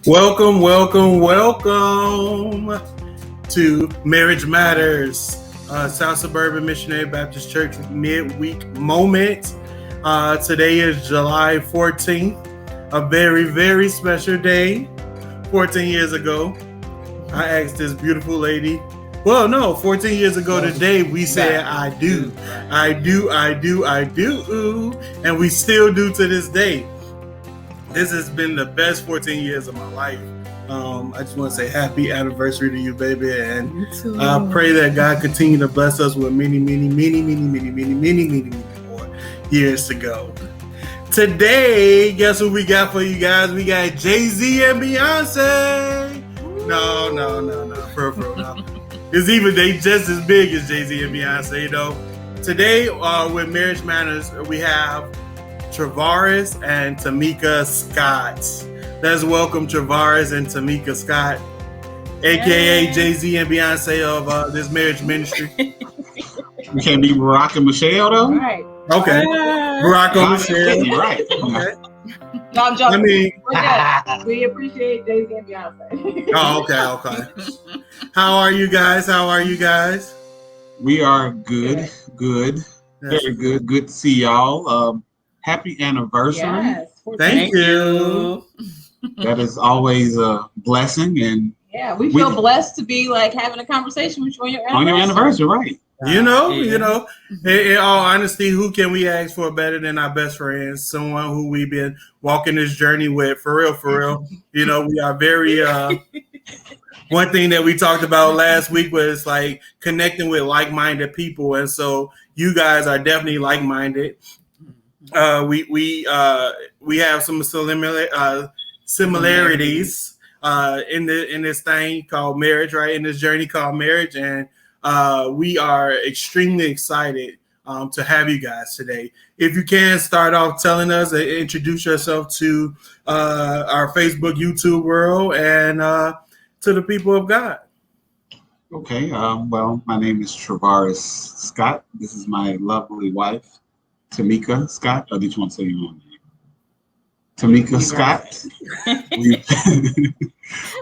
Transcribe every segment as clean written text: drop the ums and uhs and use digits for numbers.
Welcome, welcome, welcome to Marriage Matters, South Suburban Missionary Baptist Church midweek moment. Today is July 14th, a very, very special day. 14 years ago, I asked this beautiful lady, 14 years ago today, we said, I do, and we still do to this day. This has been the best 14 years of my life. I just want to say happy anniversary to you, baby. And I pray that God continue to bless us with many more years to go. Today, guess what we got for you guys? We got Jay-Z and Beyonce. No. For real, no. It's even they just as big as Jay-Z and Beyonce, though. Today, with Marriage Matters, we have Travaris and Tamika Scott. Let's welcome Travaris and Tamika Scott, aka Jay-Z and Beyonce of this marriage ministry. We can't be Barack and Michelle though. Right. Okay. Barack and Michelle. Right. Okay. No, I'm joking. I mean, we appreciate Jay-Z and Beyonce. Oh, okay. How are you guys? We are good. Very good. Good to see y'all. Happy anniversary. Yes. Thank you. That is always a blessing, and we feel blessed to be like having a conversation with you on your anniversary. Right? You know. In all honesty, who can we ask for better than our best friends? Someone who we've been walking this journey with, for real. You know, we are very. One thing that we talked about last week was like connecting with like-minded people, and so you guys are definitely like-minded. We have some similarities in this thing called marriage, right? In this journey called marriage, and we are extremely excited to have you guys today. If you can start off telling us, introduce yourself to our Facebook, YouTube world, and to the people of God. Okay. Well, my name is Travaris Scott. This is my lovely wife, Tamika Scott. Or did you want to say your own name? Tamika Scott.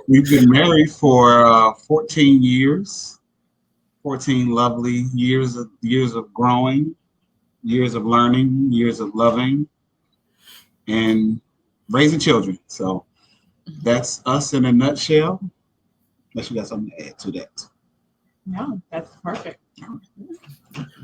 We've been married for 14 years. 14 lovely years of growing, years of learning, years of loving, and raising children. So that's us in a nutshell. Unless you got something to add to that. No, that's perfect.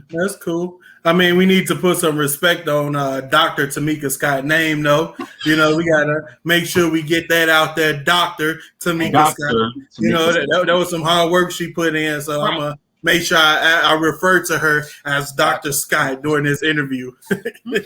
That's cool. I mean, we need to put some respect on Dr. Tamika Scott's name, though. You know, we got to make sure we get that out there, Dr. Tamika Scott. You know, that was some hard work she put in, so I'm going to make sure I refer to her as Dr. Scott during this interview.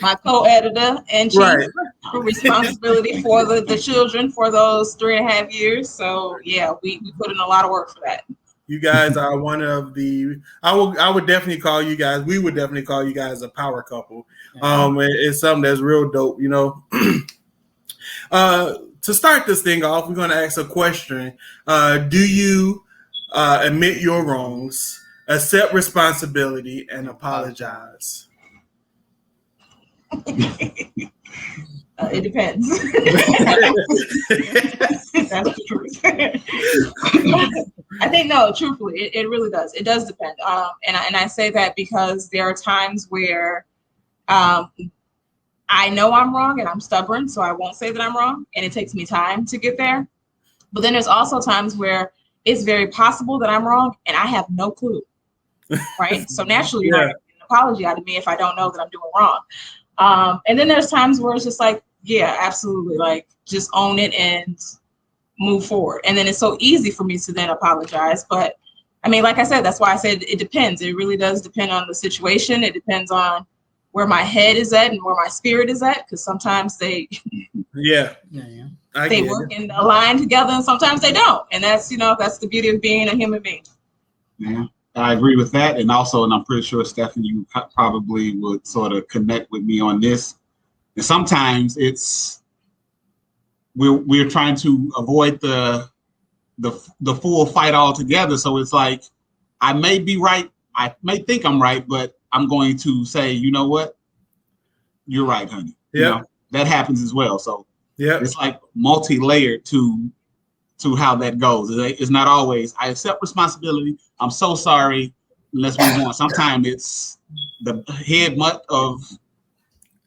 My co-editor and chief responsibility for the children for those 3.5 years. So, we put in a lot of work for that. You guys are one of the. I would definitely call you guys. We would definitely call you guys a power couple. It's something that's real dope. You know. To start this thing off, we're going to ask a question. Do you admit your wrongs, accept responsibility, and apologize? It depends. That's the truth. I think truthfully, it really does. It does depend. And I say that because there are times where I know I'm wrong and I'm stubborn, so I won't say that I'm wrong, and it takes me time to get there. But then there's also times where it's very possible that I'm wrong and I have no clue. Right? So naturally, you're not going to get an apology out of me if I don't know that I'm doing wrong. And then there's times where it's just like, absolutely, like just own it and move forward. And then it's so easy for me to then apologize. But I mean, like I said, that's why I said it depends. It really does depend on the situation. It depends on where my head is at and where my spirit is at, because sometimes they they work and align together, and sometimes they don't. And that's that's the beauty of being a human being. Yeah, I agree with that. And also, and I'm pretty sure Stephanie, you probably would sort of connect with me on this. And sometimes we're trying to avoid the full fight altogether. So it's like, I may be right. I may think I'm right, but I'm going to say, you know what? You're right, honey. Yeah. That happens as well. So it's like multi-layered to to how that goes. It's not always, I accept responsibility. I'm so sorry. Let's move on. Sometimes it's the head mutt of,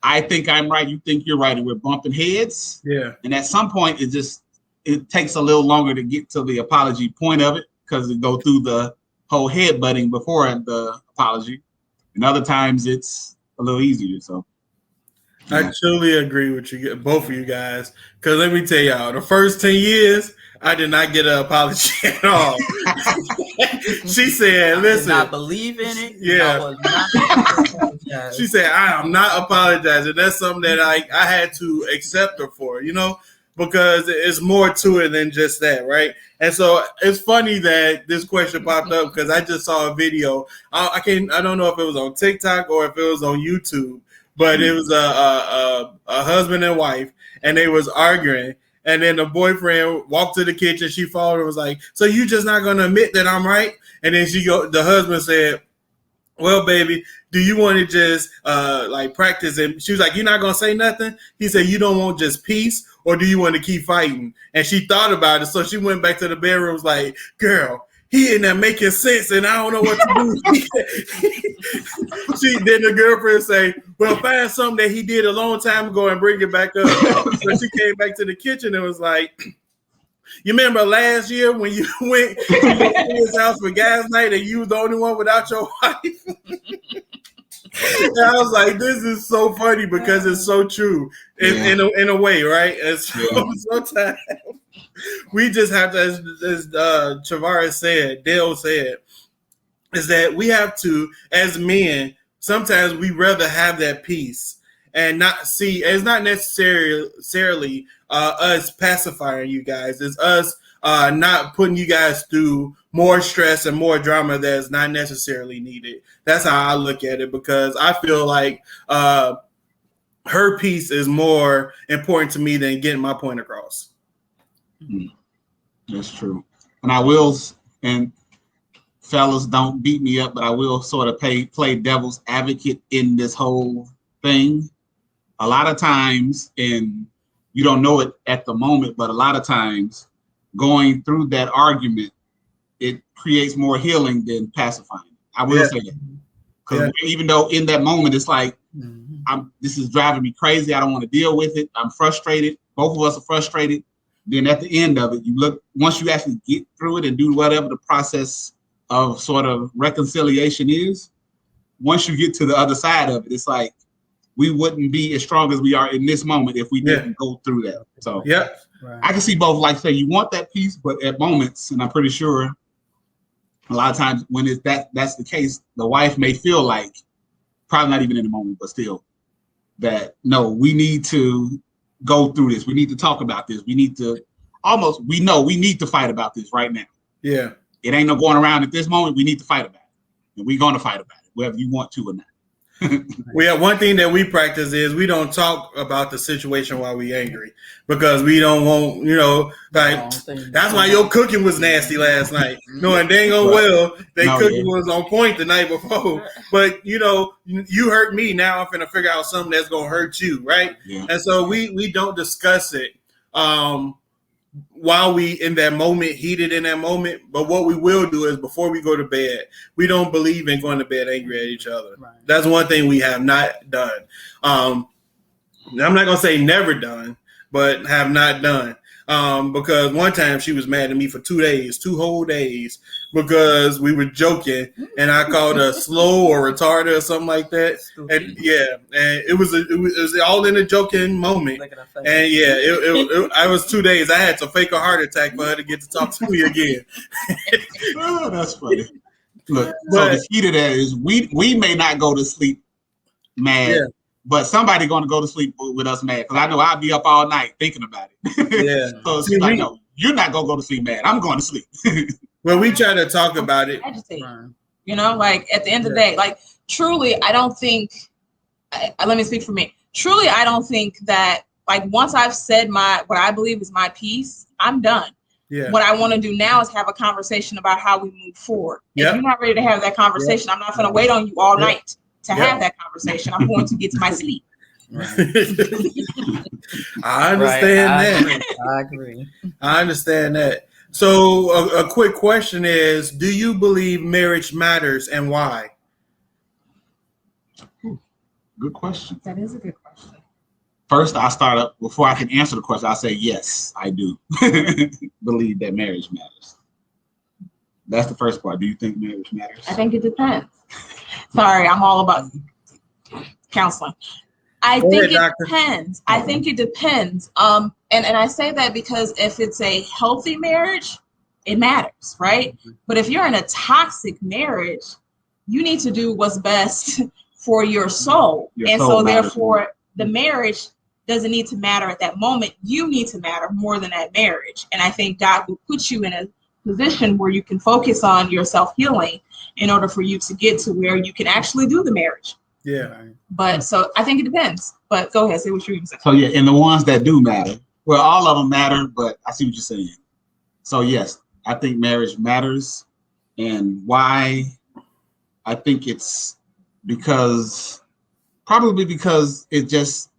I think I'm right, you think you're right, and we're bumping heads. Yeah. And at some point, it takes a little longer to get to the apology point of it because it go through the whole head butting before the apology. And other times it's a little easier. So I truly agree with you, both of you guys. Because let me tell y'all, the first 10 years, I did not get an apology at all. She said, listen. I did not believe in it. Yeah. I was not apologize. She said, I am not apologizing. That's something that I had to accept her for, because it's more to it than just that, right? And so it's funny that this question popped up because I just saw a video. I don't know if it was on TikTok or if it was on YouTube, but it was a husband and wife, and they was arguing. And then the boyfriend walked to the kitchen. She followed and was like, so you just not going to admit that I'm right? And then the husband said, well, baby, do you want to just practice? And she was like, you're not going to say nothing? He said, you don't want just peace, or do you want to keep fighting? And she thought about it. So she went back to the bedroom, was like, girl, he in there making sense, and I don't know what to do. Then the girlfriend say, well, find something that he did a long time ago and bring it back up. So she came back to the kitchen and was like, you remember last year when you went to his house for gas night and you was the only one without your wife? And I was like, this is so funny because it's so true in a way, right? And so sometimes we just have to, as Travaris said, Dale said, is that we have to, as men, sometimes we rather have that peace and not see. It's not necessarily us pacifying you guys. It's us not putting you guys through more stress and more drama that's not necessarily needed. That's how I look at it, because I feel like her peace is more important to me than getting my point across. That's true. And I will, and fellas, don't beat me up, but I will sort of play devil's advocate in this whole thing. A lot of times, and you don't know it at the moment, but a lot of times going through that argument, it creates more healing than pacifying. I will say that. Because even though in that moment, it's like, this is driving me crazy. I don't want to deal with it. I'm frustrated. Both of us are frustrated. Then at the end of it, you look, once you actually get through it and do whatever the process of sort of reconciliation is, once you get to the other side of it, it's like, we wouldn't be as strong as we are in this moment if we didn't go through that. So I can see both, like say you want that peace, but at moments, and I'm pretty sure a lot of times when that's the case, the wife may feel like, probably not even in the moment, but still, that no, we need to go through this. We need to talk about this. We need to we need to fight about this right now. Yeah. It ain't no going around at this moment. We need to fight about it. And we're going to fight about it, whether you want to or not. One thing that we practice is we don't talk about the situation while we angry, because we don't want, that's why your cooking was nasty last night. And dang well, cooking was on point the night before. But you hurt me. Now I'm finna figure out something that's gonna hurt you, right? Yeah. And so we don't discuss it while we in that moment, heated in that moment. But what we will do is before we go to bed, we don't believe in going to bed angry at each other. Right. That's one thing we have not done. I'm not going to say never done, but have not done. Because one time she was mad at me for 2 whole days, because we were joking and I called her slow or retarded or something like that. And and it was all in a joking moment. And I was 2 days. I had to fake a heart attack for her to get to talk to me again. Oh, that's funny. Look, so the key to that is we may not go to sleep mad. Yeah. But somebody going to go to sleep with us mad, because I know I'll be up all night thinking about it. Yeah. So she's like, no, you're not going to go to sleep mad. I'm going to sleep. Well, we try to talk about it. Agitate. Like at the end of the day, like truly, I don't think, let me speak for me. Truly, I don't think that like once I've said what I believe is my piece, I'm done. Yeah. What I want to do now is have a conversation about how we move forward. If you're not ready to have that conversation, I'm not going to wait on you all night to have that conversation. I'm going to get to my sleep. I understand that. I agree. I understand that. So a quick question is, do you believe marriage matters and why? Good question. That is a good question. First, I start up before I can answer the question. I say yes, I do believe that marriage matters. That's the first part. Do you think marriage matters? I think it depends. Sorry, I'm all about counseling. I Go think ahead, it doctor. depends. I think it depends. And I say that because if it's a healthy marriage, it matters, right? But if you're in a toxic marriage, you need to do what's best for your soul. Your and soul so matters therefore, more. the marriage doesn't need to matter at that moment. You need to matter more than that marriage. And I think God will put you in a position where you can focus on your self-healing in order for you to get to where you can actually do the marriage. Yeah. But so I think it depends. But go ahead, say what you're saying. So yeah, and the ones that do matter, well, all of them matter, but I see what you're saying. So yes, I think marriage matters, and why? I think it's probably because it's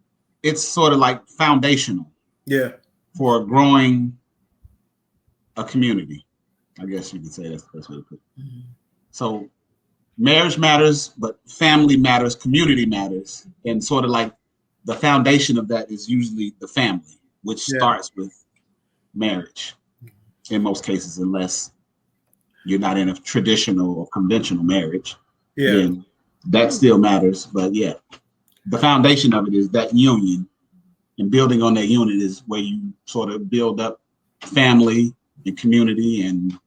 sort of like foundational. Yeah. For growing a community. I guess you could say that's the best way to put it. Mm-hmm. So marriage matters, but family matters, community matters. And sort of like the foundation of that is usually the family, which starts with marriage in most cases, unless you're not in a traditional or conventional marriage. Yeah. Then that still matters. But yeah, the foundation of it is that union. And building on that unit is where you sort of build up family and community. And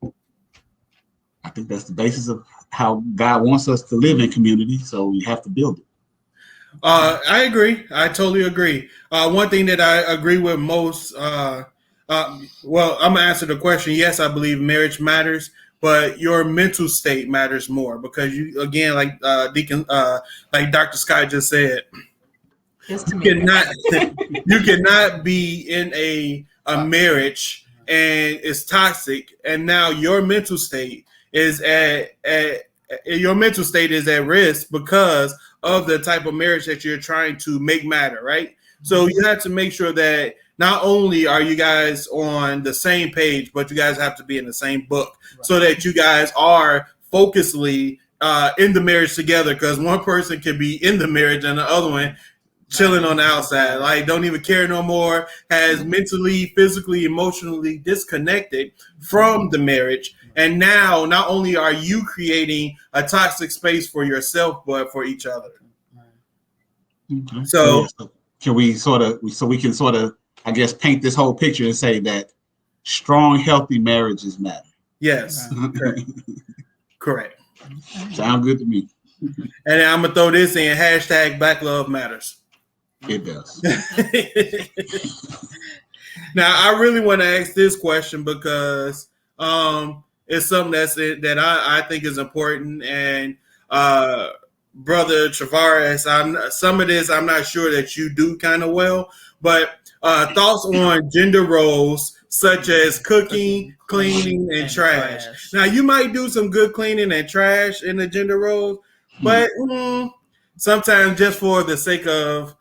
I think that's the basis of how God wants us to live in community. So we have to build it. I agree. I totally agree. One thing that I agree with most, well, I'm going to answer the question. Yes, I believe marriage matters, but your mental state matters more because you, again, like like Dr. Scott just said, you cannot be in a marriage and it's toxic, and now your mental state is at risk because of the type of marriage that you're trying to make matter, right? So you have to make sure that not only are you guys on the same page, but you guys have to be in the same book, so that you guys are focusedly in the marriage together. Because one person can be in the marriage and the other one chilling on the outside, like don't even care no more, has mentally, physically, emotionally disconnected from the marriage. And now not only are you creating a toxic space for yourself, but for each other. Okay. So we can sort of, I guess, paint this whole picture and say that strong, healthy marriages matter. Yes. Correct. Sound good to me. And I'm gonna throw this in, hashtag Black Love Matters. It does. Now, I really want to ask this question because it's something that I think is important. And Brother Travares, some of this I'm not sure that you do kind of well, but thoughts on gender roles such as cooking, cleaning, and trash. Now, you might do some good cleaning and trash in the gender roles, but sometimes just for the sake of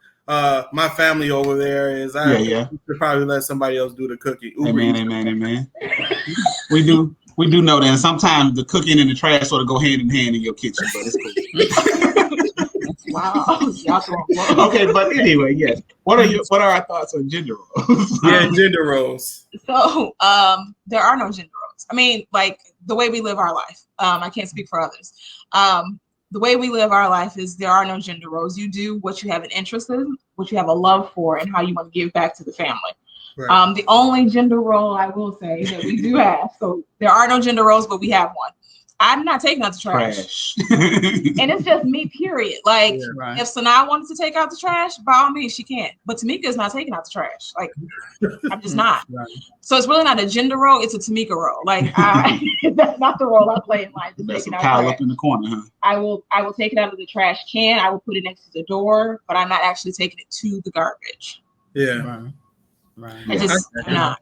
my family over there is I should probably let somebody else do the cooking. Amen. We do know that. And sometimes the cooking and the trash sort of go hand in hand in your kitchen, but it's cool. Wow. Okay, but anyway, yes. What are our thoughts on gender roles? Gender roles. So there are no gender roles. I mean, like the way we live our life. I can't speak for others. The way we live our life is there are no gender roles. You do what you have an interest in, what you have a love for, and how you want to give back to the family. Right. The only gender role I will say that we do have, so there are no gender roles, but we have one. I'm not taking out the trash. And it's just me, period. Like, if Sanaa wanted to take out the trash, by all means, she can. But Tamika is not taking out the trash. Like, I'm just not. Right. So it's really not a gender role. It's a Tamika role. Like, that's not the role I play in life. That's a pile up in the corner, huh? I will take it out of the trash can. I will put it next to the door, but I'm not actually taking it to the garbage. Yeah. Right. I just not.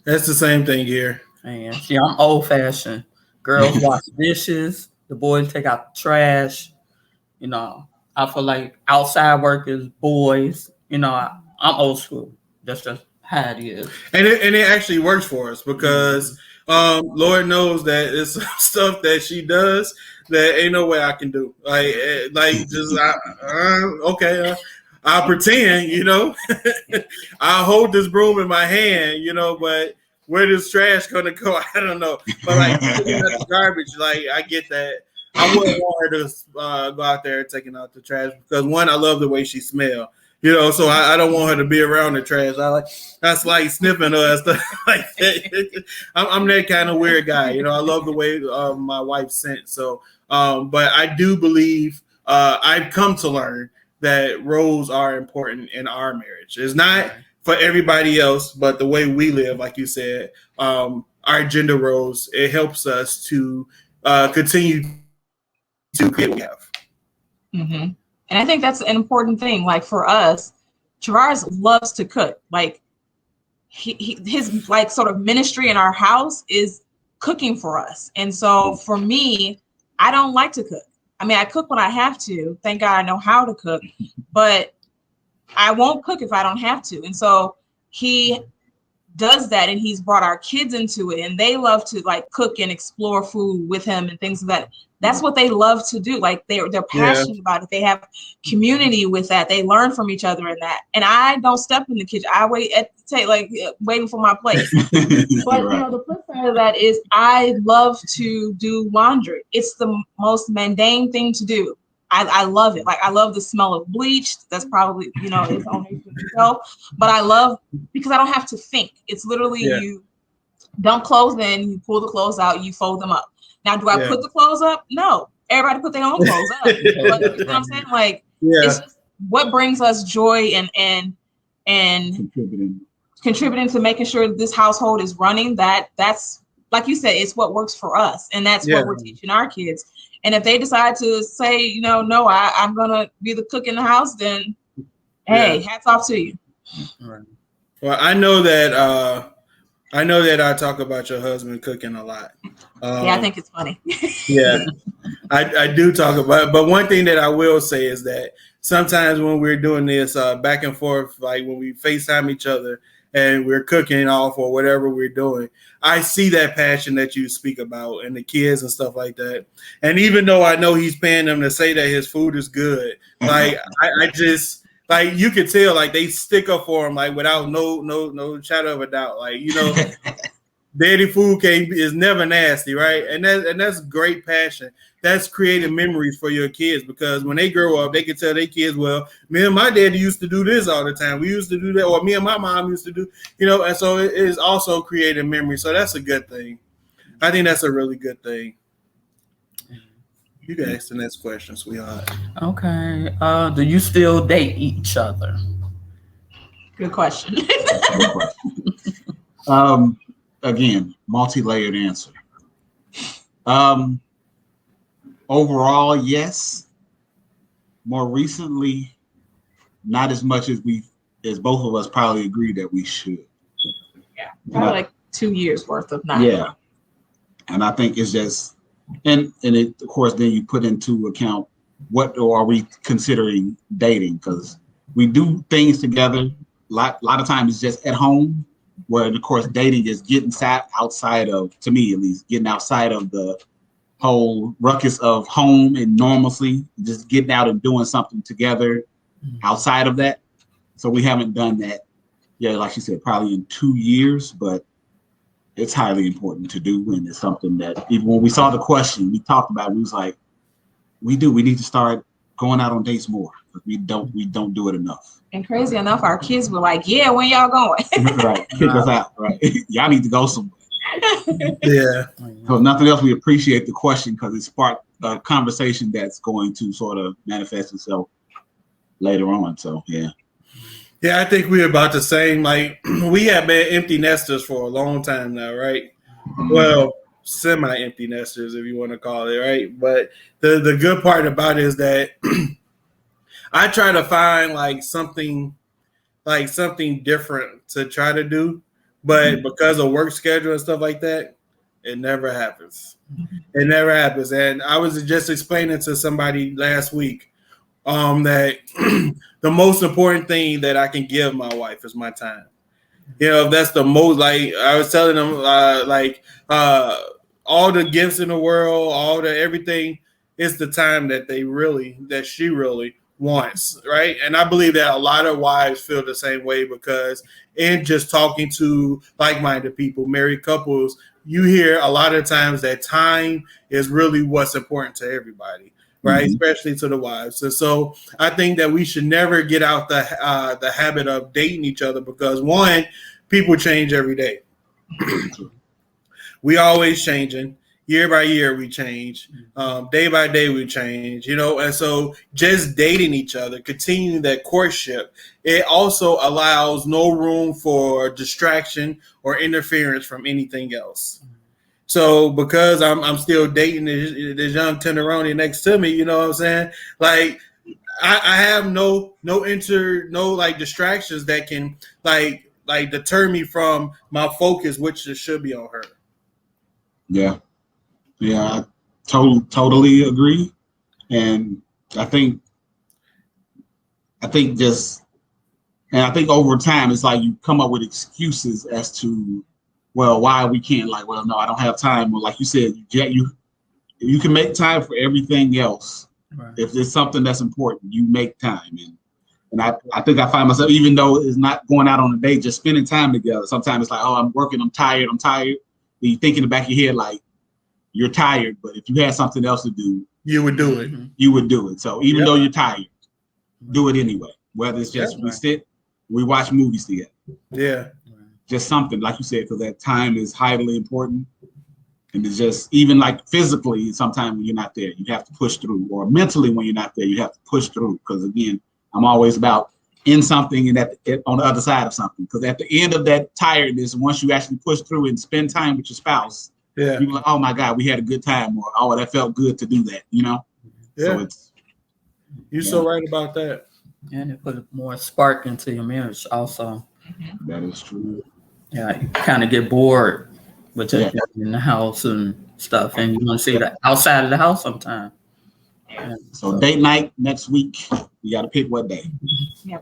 That's the same thing here. Man, see, I'm old fashioned. Girls wash dishes. The boys take out the trash. You know, I feel like outside work is boys. You know, I'm old school. That's just how it is. And it actually works for us because Lord knows that it's some stuff that she does that ain't no way I can do. Okay, I'll pretend, you know. I'll hold this broom in my hand, you know, but where this trash gonna go, I don't know. But like taking out the garbage, like I get that. I wouldn't want her to go out there taking out the trash because one, I love the way she smells. You know, so I don't want her to be around the trash. That's like sniffing her and stuff like that. I'm that kind of weird guy. You know, I love the way my wife scent. So, but I do believe I've come to learn that roles are important in our marriage. It's not for everybody else, but the way we live, like you said, our gender roles, it helps us to continue to create what we have. Mm-hmm. And I think that's an important thing. Like for us, Travaris loves to cook. Like his like sort of ministry in our house is cooking for us. And so for me, I don't like to cook. I mean, I cook when I have to. Thank God I know how to cook, but I won't cook if I don't have to. And so he does that, and he's brought our kids into it, and they love to like cook and explore food with him and things like that. That's what they love to do. Like they're passionate about it. They have community with that. They learn from each other in that. And I don't step in the kitchen. I wait at the table, like waiting for my plate. But you know, the flip side of that is I love to do laundry. It's the most mundane thing to do. I love it. Like I love the smell of bleach. That's probably, you know, its own issue itself. But I love because I don't have to think. It's literally you dump clothes in, you pull the clothes out, you fold them up. Now, do I put the clothes up? No. Everybody put their own clothes up. But, you know what I'm saying? Like it's just what brings us joy and contributing to making sure this household is running. That's like you said, it's what works for us, and that's what we're teaching our kids. And if they decide to say, you know, no, I'm gonna be the cook in the house, then hey, hats off to you. Right. Well, I know that I talk about your husband cooking a lot. I think it's funny. I do talk about it. But one thing that I will say is that sometimes when we're doing this back and forth, like when we FaceTime each other and we're cooking off or whatever we're doing, I see that passion that you speak about and the kids and stuff like that. And even though I know he's paying them to say that his food is good, like I just like you could tell like they stick up for him like without no shadow of a doubt. Like, you know, daddy food is never nasty, right? And that's great passion. That's creating memories for your kids because when they grow up, they can tell their kids, well, me and my daddy used to do this all the time. We used to do that, or me and my mom used to do, you know, and so it is also creating memories. So that's a good thing. I think that's a really good thing. You can ask the next question, sweetheart. Okay. Do you still date each other? Good question. Again, multi-layered answer. Overall, yes. More recently, not as much as both of us probably agree that we should. Yeah, probably like 2 years worth of not. Yeah, and I think it's just, and it, of course, then you put into account what are we considering dating, because we do things together. A lot of times it's just at home, where of course dating is getting outside of, to me at least, getting outside of the whole ruckus of home and normalcy, just getting out and doing something together outside of that. So we haven't done that, like she said, probably in 2 years, but it's highly important to do. And it's something that even when we saw the question, we talked about it, we was like, we need to start going out on dates more. We don't do it enough. And crazy enough, our kids were like, yeah, when y'all going? Right, kick us out, right? Y'all need to go somewhere. Yeah. So if nothing else, we appreciate the question because it sparked a conversation that's going to sort of manifest itself later on. So yeah, I think we're about the same. Like we have been empty nesters for a long time now, right? Well, semi-empty nesters, if you want to call it, right? But the good part about it is that I try to find like something different to try to do. But because of work schedule and stuff like that, it never happens. It never happens. And I was just explaining to somebody last week, that the most important thing that I can give my wife is my time. That's the most, like I was telling them, all the gifts in the world, all the everything is the time that she really wants, right? And I believe that a lot of wives feel the same way, because in just talking to like-minded people, married couples, you hear a lot of times that time is really what's important to everybody, right? Mm-hmm. Especially to the wives. And so I think that we should never get out the habit of dating each other, because one, people change every day. We always changing. Year by year we change. Day by day we change, and so just dating each other, continuing that courtship, it also allows no room for distraction or interference from anything else. So because I'm still dating this young tenderoni next to me, you know what I'm saying? Like I have no distractions that can like deter me from my focus, which should be on her. Yeah, I totally agree, and I think over time it's like you come up with excuses as to, well, why we can't, like, well, no, I don't have time, or like you said, you can make time for everything else. Right. If there's something that's important, you make time, and I think I find myself, even though it's not going out on a date, just spending time together. Sometimes it's like, oh, I'm working, I'm tired. And you think in the back of your head, like, you're tired, but if you had something else to do, you would do it. You would do it. So even though you're tired, do it anyway. Whether it's just we watch movies together. Yeah. Just something, like you said, because that time is highly important. And it's just, even like physically, sometimes when you're not there, you have to push through. Or mentally, when you're not there, you have to push through. Because again, I'm always about in something and on the other side of something. Because at the end of that tiredness, once you actually push through and spend time with your spouse, you're like, oh my God, we had a good time, or oh, that felt good to do that, Yeah. So you're so right about that. And it put more spark into your marriage also. That is true. Yeah, you kind of get bored with just in the house and stuff, and you want to see the outside of the house sometime. So date night next week. We got to pick what day. Yeah,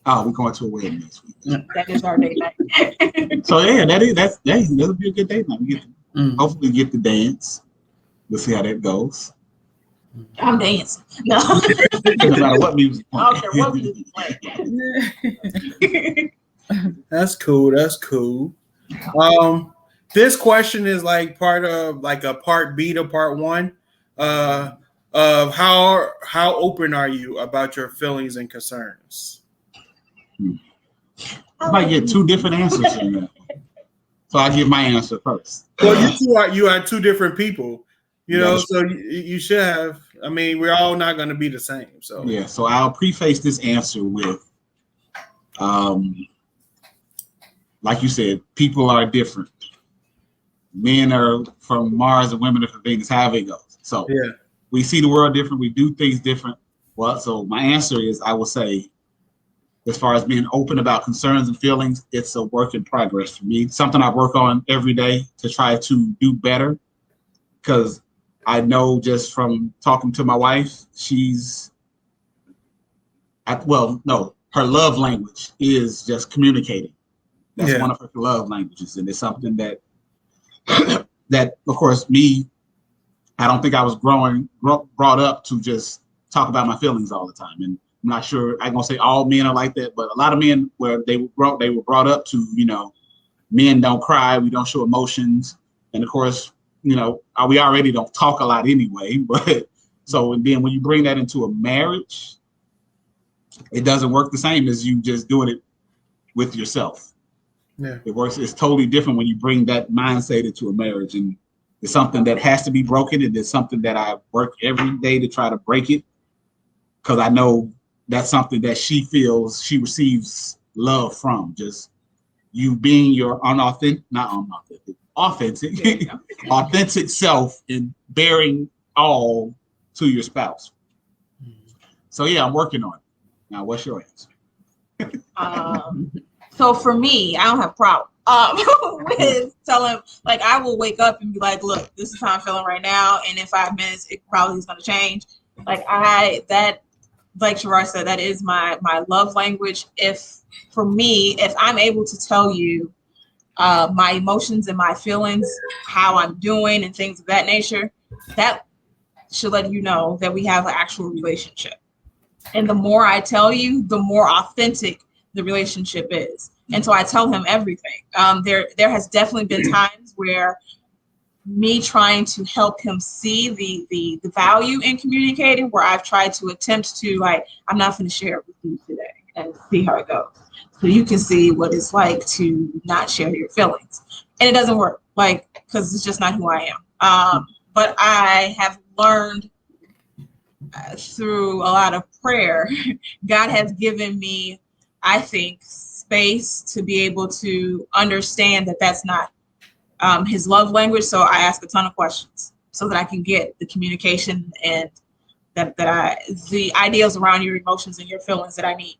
we're going to a wedding next week. That is our date night. So that'll be a good date night. We get hopefully get to dance. We'll see how that goes. I'm dancing. No. No matter what music. I don't care what music play. That's cool. This question is like part of like a part B to part one of how open are you about your feelings and concerns? I might get two different answers in that. So I'll give my answer first. Well, you are two different people, so you should have. I mean, we're all not going to be the same. So yeah. So I'll preface this answer with, like you said, people are different. Men are from Mars and women are from Venus, however it goes. So we see the world different. We do things different. Well, so my answer is, I will say, as far as being open about concerns and feelings, it's a work in progress for me. Something I work on every day to try to do better. Because I know just from talking to my wife, her love language is just communicating. That's one of her love languages. And it's something that of course, I don't think I was brought up to just talk about my feelings all the time. And I'm not sure I'm gonna say all men are like that, but a lot of men where they were brought up to, men don't cry, we don't show emotions. And of course, we already don't talk a lot anyway, but and then when you bring that into a marriage, it doesn't work the same as you just doing it with yourself. Yeah. It's totally different when you bring that mindset into a marriage, and it's something that has to be broken, and it's something that I work every day to try to break it, because I know that's something that she feels she receives love from, just you being your authentic self and bearing all to your spouse. So I'm working on it. Now, what's your answer? So for me, I don't have a problem with telling, like, I will wake up and be like, look, this is how I'm feeling right now, and in 5 minutes, it probably is going to change. Like, like Sherrod said, that is my love language. If I'm able to tell you my emotions and my feelings, how I'm doing and things of that nature, that should let you know that we have an actual relationship. And the more I tell you, the more authentic the relationship is. And so I tell him everything. There has definitely been times where me trying to help him see the value in communicating, where I've tried to attempt to, like, I'm not going to share it with you today and see how it goes. So you can see what it's like to not share your feelings. And it doesn't work, like, because it's just not who I am. But I have learned through a lot of prayer, God has given me, I think, space to be able to understand that that's not his love language. So I ask a ton of questions so that I can get the communication and the ideas around your emotions and your feelings that I need.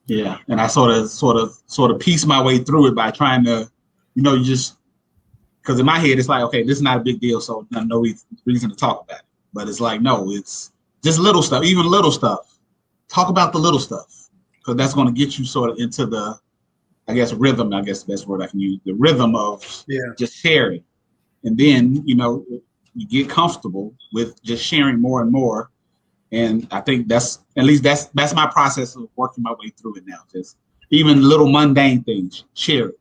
Yeah, and I sort of piece my way through it by trying to, you just, because in my head it's like, okay, this is not a big deal, so no reason to talk about it. But it's like, no, it's just little stuff, even little stuff. Talk about the little stuff, because that's going to get you sort of into the, I guess, rhythm, I guess the best word I can use, the rhythm of just sharing. And then, you get comfortable with just sharing more and more. And I think that's my process of working my way through it now. Just even little mundane things, share it.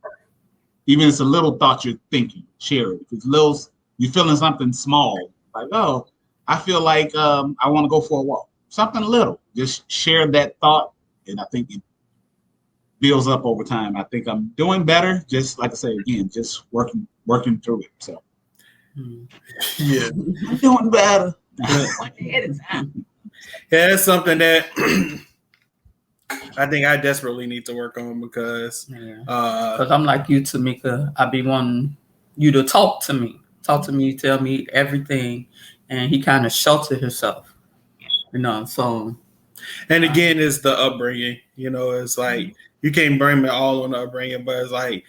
Even if it's a little thought you're thinking, share it. If it's little, you're feeling something small, like, oh, I feel like I want to go for a walk. Something little, just share that thought. And I think it builds up over time. I think I'm doing better. Just like I say again, just working through it. So yeah, I'm doing better. One day at a time. Yeah, that's something that I think I desperately need to work on because I'm like you, Tamika. I be wanting you to talk to me, tell me everything, and he kind of sheltered himself, So, and again, it's the upbringing. It's like you can't blame it all on the upbringing, but it's like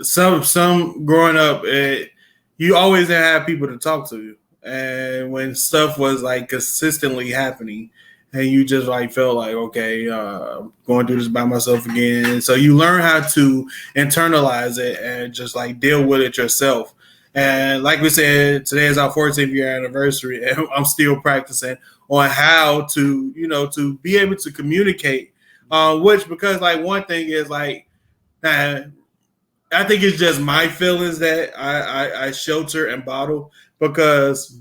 some growing up, you always have people to talk to. And when stuff was like consistently happening and you just like felt like, okay, I'm going through this by myself again. So you learn how to internalize it and just like deal with it yourself. And like we said, today is our 14th year anniversary and I'm still practicing on how to, to be able to communicate, because like one thing is like, I think it's just my feelings that I shelter and bottle because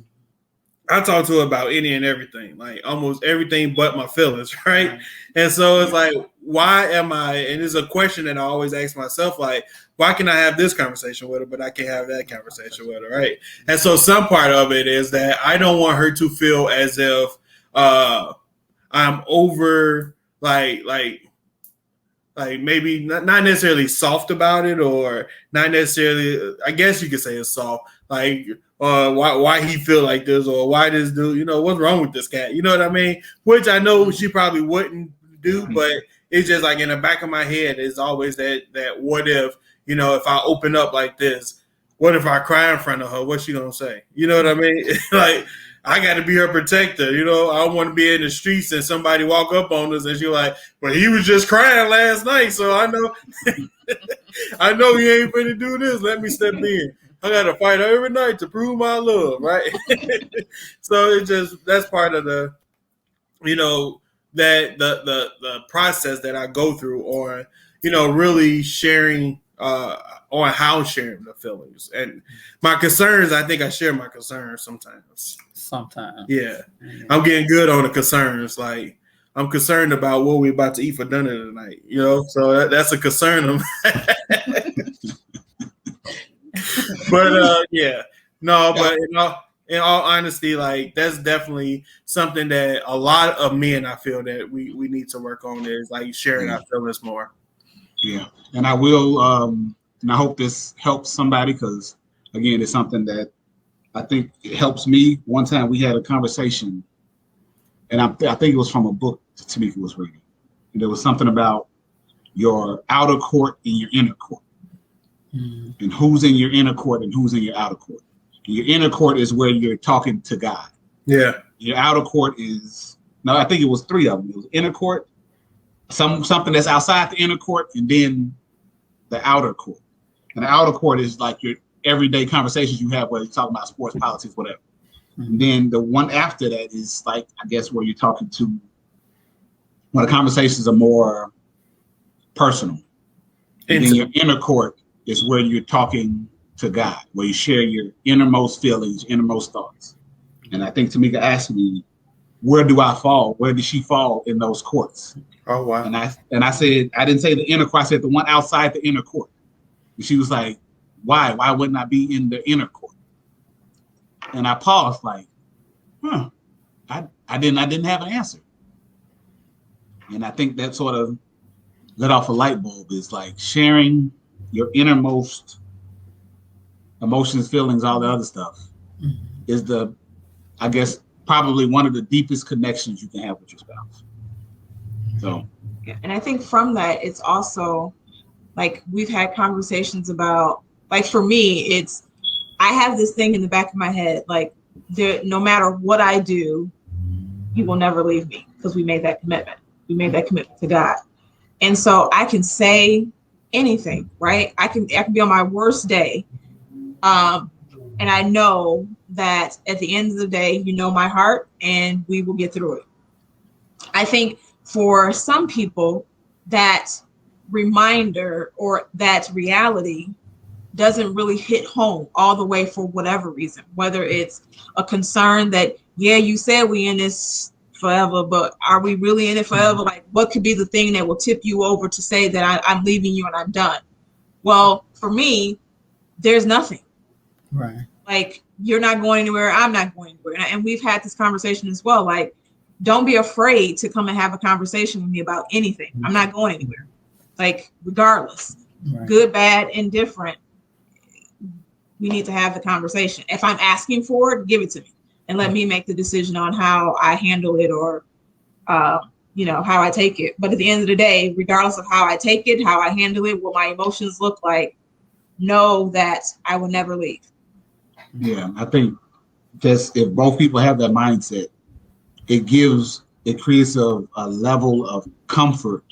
I talk to her about any and everything, like almost everything but my feelings, right? And so it's like, why am I, and it's a question that I always ask myself, like, why can I have this conversation with her, but I can't have that conversation with her, right? And so some part of it is that I don't want her to feel as if I'm over, like maybe not necessarily soft about it, or not necessarily, I guess you could say it's soft, like why he feel like this, or why this dude, what's wrong with this cat, you know what I mean? Which I know she probably wouldn't do, but it's just like in the back of my head is always that what if, if I open up like this, what if I cry in front of her, what's she gonna say? You know what I mean? Like, I got to be her protector. I don't want to be in the streets and somebody walk up on us and she's like, well, he was just crying last night. So I know, I know he ain't finna do this. Let me step in. I got to fight every night to prove my love. Right. So it's just, that's part of the, that the process that I go through on, really sharing, on how sharing the feelings and my concerns. I think I share my concerns sometimes. Yeah. I'm getting good on the concerns. Like, I'm concerned about what we're about to eat for dinner tonight, so that's a concern of But in all honesty, like, that's definitely something that a lot of men, I feel that we need to work on, is like sharing our feelings more. Yeah. And I will, and I hope this helps somebody, because again, it's something that I think it helps me. One time we had a conversation, and I think it was from a book that Tamika was reading. And there was something about your outer court and your inner court, and who's in your inner court and who's in your outer court. And your inner court is where you're talking to God. Yeah. Your outer court is, no, I think it was 3 of them. It was inner court, something that's outside the inner court, and then the outer court. And the outer court is like your everyday conversations you have, whether you're talking about sports, politics, whatever. And then the one after that is like, I guess, where you're talking to, when the conversations are more personal. And then your inner court is where you're talking to God, where you share your innermost feelings, innermost thoughts. And I think Tamika asked me, where do I fall? Where did she fall in those courts? Oh, wow. And I said, I didn't say the inner court, I said the one outside the inner court. And she was like, why? Why wouldn't I be in the inner court? And I paused like, I didn't have an answer. And I think that sort of lit off a light bulb, is like sharing your innermost emotions, feelings, all the other stuff is the, I guess, probably one of the deepest connections you can have with your spouse. So, yeah, and I think from that, it's also like we've had conversations about, like for me, it's, I have this thing in the back of my head, like no matter what I do, he will never leave me, because we made that commitment. We made that commitment to God. And so I can say anything, right? I can be on my worst day. And I know that at the end of the day, you know my heart, and we will get through it. I think for some people, that reminder or that reality doesn't really hit home all the way for whatever reason, whether it's a concern that, yeah, you said we in this forever, but are we really in it forever? Like, what could be the thing that will tip you over to say that I'm leaving you and I'm done? Well, for me, there's nothing. Right. Like, you're not going anywhere, I'm not going anywhere. And we've had this conversation as well. Like, don't be afraid to come and have a conversation with me about anything. I'm not going anywhere. Like, regardless, good, bad, indifferent, we need to have the conversation. If I'm asking for it, give it to me and let me make the decision on how I handle it, or, how I take it. But at the end of the day, regardless of how I take it, how I handle it, what my emotions look like, know that I will never leave. Yeah, I think just if both people have that mindset, it creates a level of comfort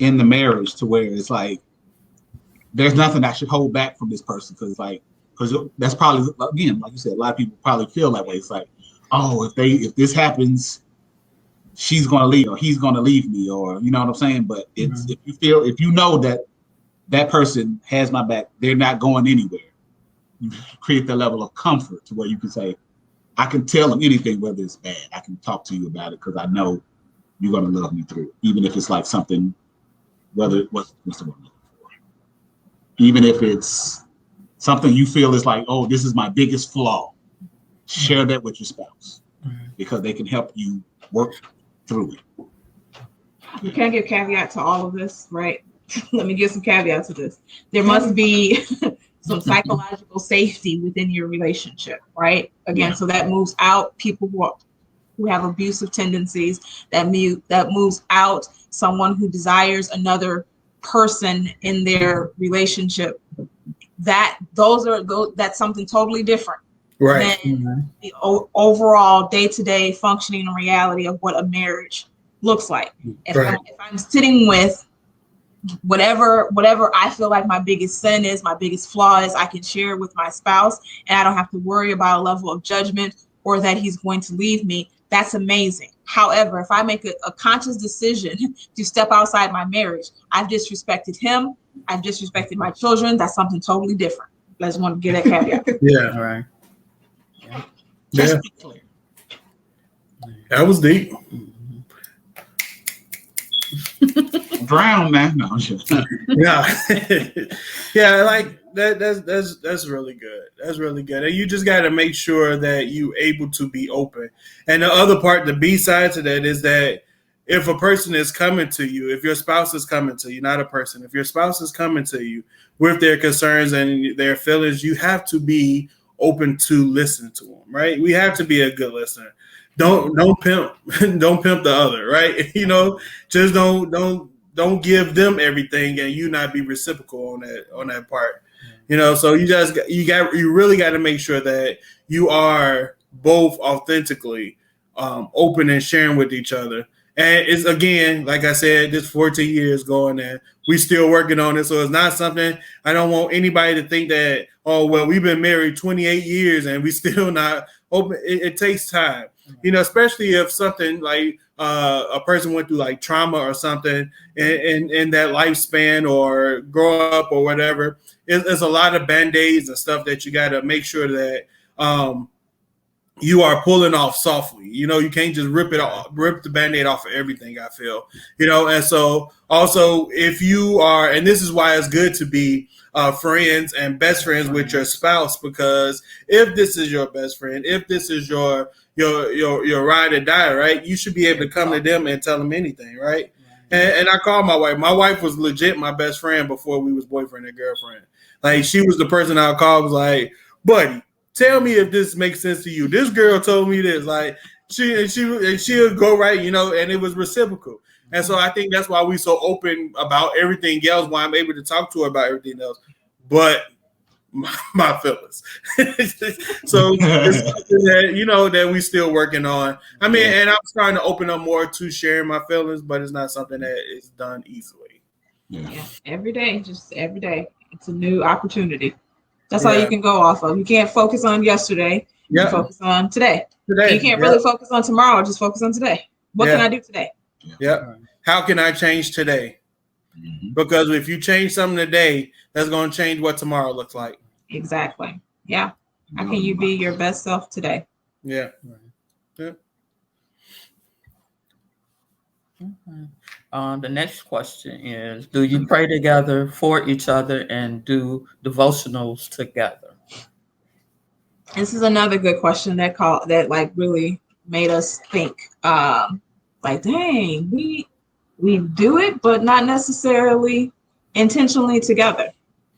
in the marriage, to where it's like, there's nothing I should hold back from this person, because that's probably, again, like you said, a lot of people probably feel that way. It's like, oh, if this happens, she's going to leave, or he's going to leave me, or, you know what I'm saying? But it's, if you know that person has my back, they're not going anywhere, you create that level of comfort to where you can say, I can tell them anything, whether it's bad. I can talk to you about it, because I know you're going to love me through it, even if it's like something, whether what's the one, even if it's something you feel is like, oh, this is my biggest flaw, share that with your spouse, because they can help you work through it. You can't give caveat to all of this, right? Let me give some caveat to this. There must be some psychological safety within your relationship, right? Again, so that moves out people who have abusive tendencies, that moves out someone who desires another person in their relationship. That's something totally different, right, than the overall day-to-day functioning and reality of what a marriage looks like. If I'm sitting with whatever I feel like my biggest sin is, my biggest flaw is, I can share it with my spouse, and I don't have to worry about a level of judgment or that he's going to leave me. That's amazing. However, if I make a conscious decision to step outside my marriage, I've disrespected him, I've disrespected my children. That's something totally different. I just want to get that caveat. Yeah. All right. Yeah. That was deep. Drown, man. No, I'm just yeah, like that's really good. That's really good. And you just got to make sure that you able to be open. And the other part, the B side to that, is that if a person is coming to you, if your spouse is coming to you, not a person, if your spouse is coming to you with their concerns and their feelings, you have to be open to listen to them, right? We have to be a good listener. Don't pimp the other, right? Just don't give them everything and you not be reciprocal on that part. So you really got to make sure that you are both authentically open and sharing with each other. And it's, again, like I said, this 14 years going, and we still working on it. So it's not something, I don't want anybody to think that, oh, well, we've been married 28 years and we still not open. It takes time, especially if something like a person went through like trauma or something in that lifespan or grow up or whatever. There's a lot of Band-Aids and stuff that you got to make sure that you are pulling off softly. You can't just rip the Band-Aid off of everything, I feel. And so also if you are, and this is why it's good to be friends and best friends with your spouse, because if this is your best friend, if this is your ride or die, right, you should be able to come to them and tell them anything, right? And I called my wife. My wife was legit my best friend before we was boyfriend and girlfriend. Like, she was the person I called, was like, buddy, tell me if this makes sense to you. This girl told me this. Like, she'll go right, and it was reciprocal. And so I think that's why we so open about everything else, why I'm able to talk to her about everything else. But my feelings. So it's something that, that we still working on. I mean, and I'm starting to open up more to sharing my feelings, but it's not something that is done easily. Yeah. Every day, just every day. It's a new opportunity. That's all you can go off of. You can't focus on yesterday. You can focus on today. You can't really focus on tomorrow. Just focus on today. What can I do today? Yeah. How can I change today? Mm-hmm. Because if you change something today, that's going to change what tomorrow looks like. Exactly. Yeah. How can you be your best self today? Yeah. Yeah. The next question is, do you pray together for each other and do devotionals together? This is another good question that really made us think. Like, dang, we do it, but not necessarily intentionally together.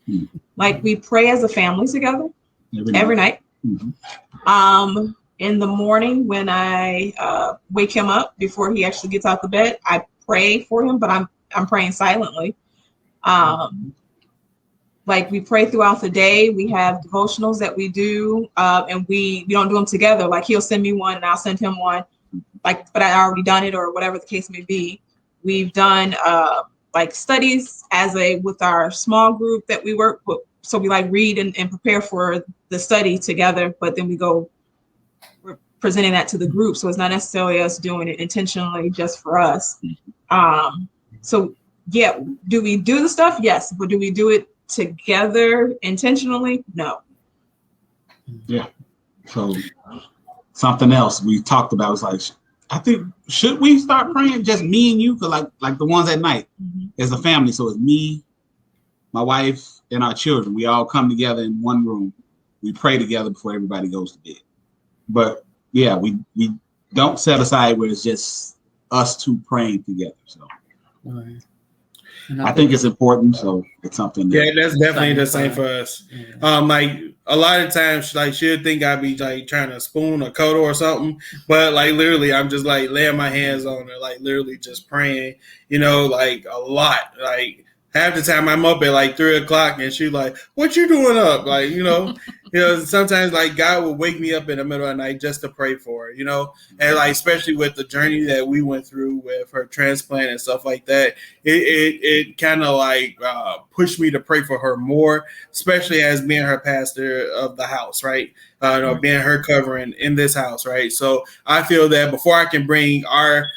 Mm-hmm. Like, we pray as a family together every night. Mm-hmm. In the morning when I wake him up before he actually gets out the bed, I pray for him, but I'm praying silently. Like, we pray throughout the day. We have devotionals that we do, and we don't do them together. Like, he'll send me one and I'll send him one. Like, but I already done it, or whatever the case may be. We've done like studies with our small group that we work with. So we like read and prepare for the study together, but then we're presenting that to the group. So it's not necessarily us doing it intentionally just for us. So yeah, do we do the stuff? Yes. But do we do it together intentionally? No. Yeah. So something else we talked about was like, I think, should we start praying just me and you? Cause like the ones at night as a family. So it's me, my wife, and our children. We all come together in one room. We pray together before everybody goes to bed. But yeah, we don't set aside where it's just us two praying together. So I think it's important. So it's something. That's definitely the same for us. Yeah. Like, a lot of times, like, she'll think I'd be like trying to spoon or cuddle or something, but like literally, I'm just like laying my hands on her, like literally just praying. Like a lot. Like, half the time I'm up at like 3:00 and she's like, "What you doing up?" Like, sometimes like God will wake me up in the middle of the night just to pray for her, and like, especially with the journey that we went through with her transplant and stuff like that, it kind of like pushed me to pray for her more, especially as being her pastor of the house, right? Being her covering in this house, right? So I feel that before I can bring our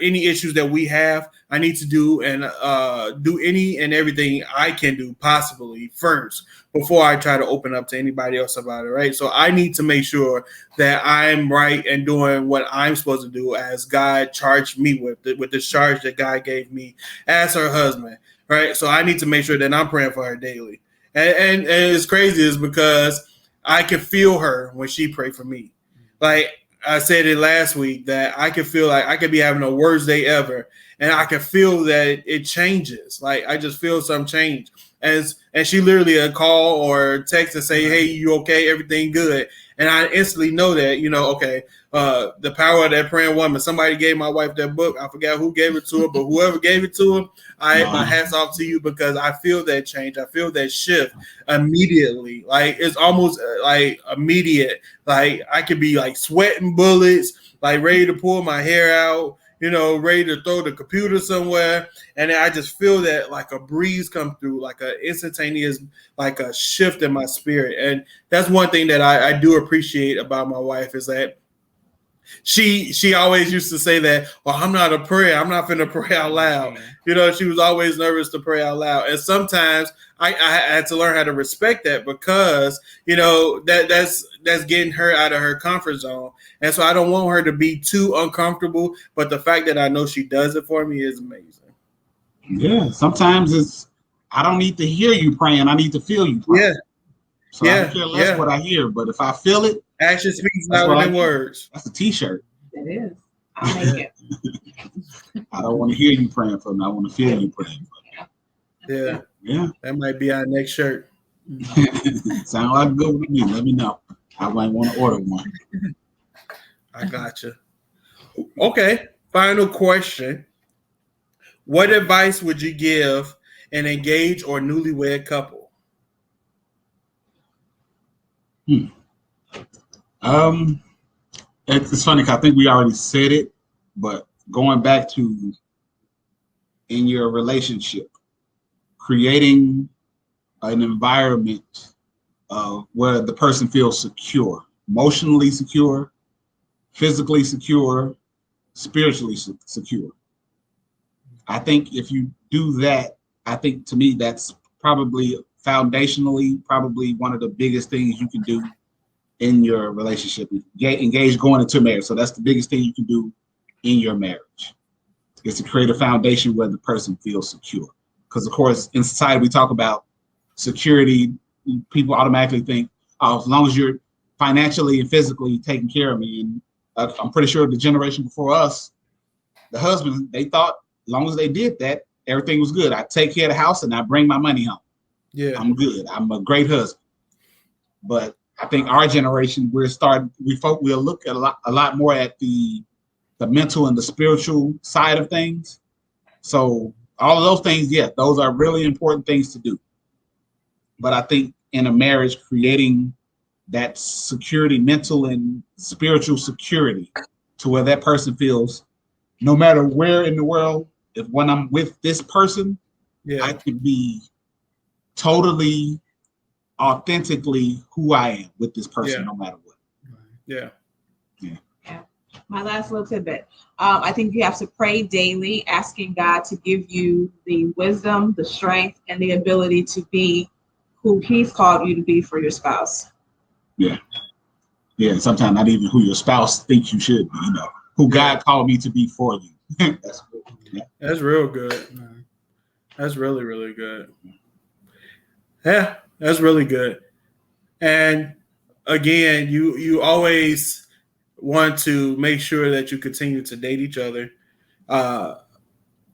any issues that we have, I need to do any and everything I can do possibly first before I try to open up to anybody else about it, right? So I need to make sure that I'm right and doing what I'm supposed to do as God charged me with this charge that God gave me as her husband, right? So I need to make sure that I'm praying for her daily. And it's crazy is because I can feel her when she prayed for me. Like, I said it last week that I could feel like I could be having the worst day ever, and I can feel that it changes. Like, I just feel some change. and she literally a call or text and say, hey, you okay? Everything good? And I instantly know that, okay, the power of that praying woman. Somebody gave my wife that book. I forgot who gave it to her, but whoever gave it to her, my hats off to you, because I feel that change. I feel that shift immediately. Like, it's almost like immediate. Like, I could be like sweating bullets, like ready to pull my hair out, ready to throw the computer somewhere. And then I just feel that like a breeze come through, like an instantaneous, like a shift in my spirit. And that's one thing that I do appreciate about my wife, is that she always used to say that, well, I'm not a prayer. I'm not finna pray out loud. She was always nervous to pray out loud. And sometimes I had to learn how to respect that, because, that's getting her out of her comfort zone. And so I don't want her to be too uncomfortable. But the fact that I know she does it for me is amazing. Yeah. Sometimes I don't need to hear you praying. I need to feel you praying. Yeah. So I care less what I hear. But if I feel it, action speaks louder than words. That's a t-shirt. It is. I'll make it. I don't want to hear you praying for me. I want to feel you praying for me. Yeah. Yeah. That might be our next shirt. Sound like good with me. Let me know. I might want to order one. I gotcha. Okay. Final question. What advice would you give an engaged or newlywed couple? It's funny because I think we already said it, but going back to in your relationship, creating an environment where the person feels secure, emotionally secure, physically secure, spiritually secure. I think if you do that, I think to me that's probably foundationally probably one of the biggest things you can do in your relationship. Engage going into marriage. So that's the biggest thing you can do in your marriage, is to create a foundation where the person feels secure. Because of course, in society, we talk about security. People automatically think, oh, as long as you're financially and physically taking care of me. And I'm pretty sure the generation before us, the husbands, they thought as long as they did that, everything was good. I take care of the house and I bring my money home. Yeah, I'm good. I'm a great husband. But I think our generation, we'll look at a lot more at the mental and the spiritual side of things. So all of those things, those are really important things to do. But I think in a marriage, creating that security, mental and spiritual security, to where that person feels no matter where in the world, if when I'm with this person, I can be totally authentically who I am with this person, no matter what. Yeah. My last little tidbit. I think you have to pray daily, asking God to give you the wisdom, the strength, and the ability to be who He's called you to be for your spouse. Yeah. Yeah. And sometimes not even who your spouse thinks you should be, who God called me to be for you. That's good. Yeah. That's real good. That's really, really good. Yeah, that's really good. And again, you always want to make sure that you continue to date each other,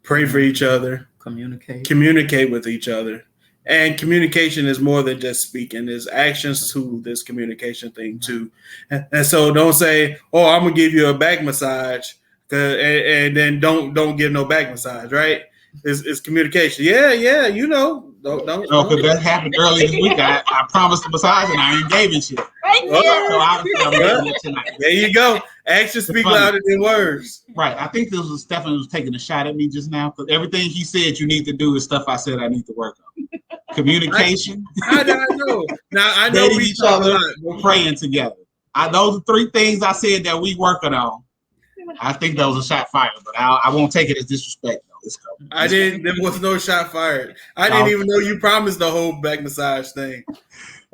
pray for each other, communicate with each other. And communication is more than just speaking. There's actions to this communication thing too. And so don't say, oh, I'm going to give you a back massage, and then don't give no back massage, right? It's communication. Yeah, Don't. No, because that happened earlier this week. I promised a massage and I ain't gave it yet. Thank you. So there you go. Actions speak louder than words. Right. I think this was Stephen was taking a shot at me just now, because everything he said you need to do is stuff I said I need to work on. Communication. I know. Now I know we each other. We're praying together. Those are 3 things I said that we working on. I think that was a shot fired, but I won't take it as disrespect. There was no shot fired. I didn't even know you promised the whole back massage thing.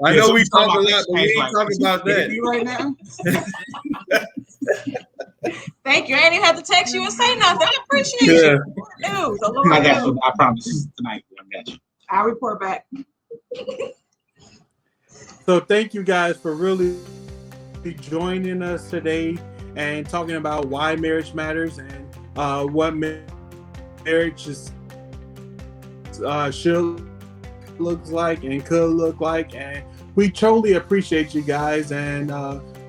I know we talk a lot, but we ain't talking about that right now. Thank you. I ain't even have to text you and say nothing. I appreciate you. News. I got you. I promise tonight. I got you. I'll report back. So thank you guys for really joining us today and talking about why marriage matters and what marriage is, should looks like and could look like. And we totally appreciate you guys, and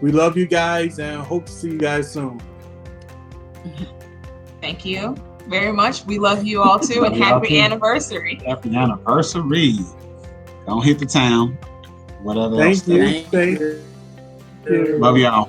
we love you guys, and hope to see you guys soon. Thank you very much. We love you all too, and happy anniversary. Happy anniversary. Don't hit the town. Whatever else. Thank you. Love y'all.